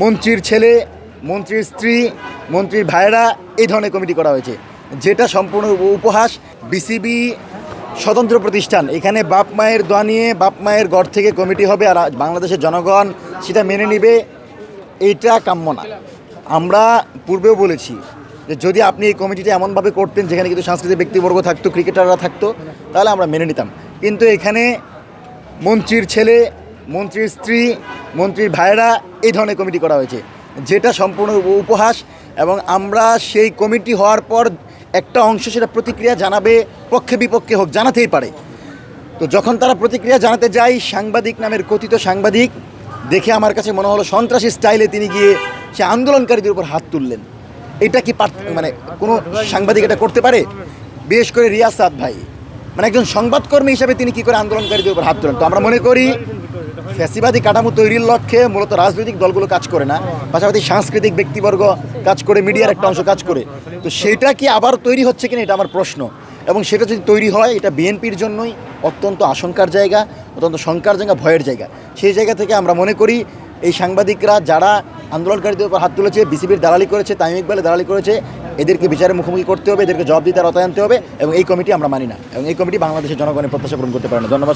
মন্ত্রীর ছেলে, মন্ত্রীর স্ত্রী, মন্ত্রীর ভাইয়েরা এই ধরনের কমিটি করা হয়েছে, যেটা সম্পূর্ণ উপহাস। বিসিবি স্বতন্ত্র প্রতিষ্ঠান, এখানে বাপ মায়ের দোয়া নিয়ে বাপ মায়ের ঘর থেকে কমিটি হবে আর বাংলাদেশের জনগণ সেটা মেনে নিবে, এইটা কাম্য না। আমরা পূর্বেও বলেছি যে যদি আপনি এই কমিটিটা এমনভাবে করতেন যেখানে কিন্তু সাংস্কৃতিক ব্যক্তিবর্গ থাকতো, ক্রিকেটাররা থাকতো, তাহলে আমরা মেনে নিতাম। কিন্তু এখানে মন্ত্রীর ছেলে, মন্ত্রীর স্ত্রী, মন্ত্রীর ভাইয়েরা এই ধরনের কমিটি করা হয়েছে, যেটা সম্পূর্ণ উপহাস। এবং আমরা সেই কমিটি হওয়ার পর একটা অংশ সেটা প্রতিক্রিয়া জানাবে, পক্ষে বিপক্ষে হোক, জানাতেই পারে। তো যখন তারা প্রতিক্রিয়া জানাতে যায়, সাংবাদিক নামের কথিত সাংবাদিক দেখে আমার কাছে মনে হলো সন্ত্রাসী স্টাইলে তিনি গিয়ে সে আন্দোলনকারীদের উপর হাত তুললেন। এটা কি মানে কোনো সাংবাদিক এটা করতে পারে? বিশেষ করে রিয়াসাত ভাই, মানে একজন সংবাদকর্মী হিসেবে তিনি কী করে আন্দোলনকারীদের উপর হাত তোলেন? তো আমরা মনে করি ফ্যাসিবাদী কাঠামো তৈরির লক্ষ্যে মূলত রাজনৈতিক দলগুলো কাজ করে না, পাশাপাশি সাংস্কৃতিক ব্যক্তিবর্গ কাজ করে, মিডিয়ার একটা অংশ কাজ করে। তো সেটা কি আবার তৈরি হচ্ছে কিনা, এটা আমার প্রশ্ন। এবং সেটা যদি তৈরি হয়, এটা বিএনপির জন্যই অত্যন্ত আশঙ্কার জায়গা, অত্যন্ত শঙ্কার জায়গা, ভয়ের জায়গা। সেই জায়গা থেকে আমরা মনে করি এই সাংবাদিকরা যারা আন্দোলনকারীদের উপর হাত তুলেছে, বিসিবির দালালি করেছে, তামিম ইকবালের দালালি করেছে, এদেরকে বিচারের মুখোমুখি করতে হবে, এদেরকে জবাব দিতে আওতায় আনতে হবে। এবং এই কমিটি আমরা মানি না, এবং এই কমিটি বাংলাদেশের জনগণের প্রত্যাশা পূরণ করতে পারে না। ধন্যবাদ।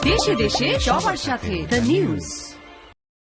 দেশে দেশে সবার সাথে দ্য নিউজ।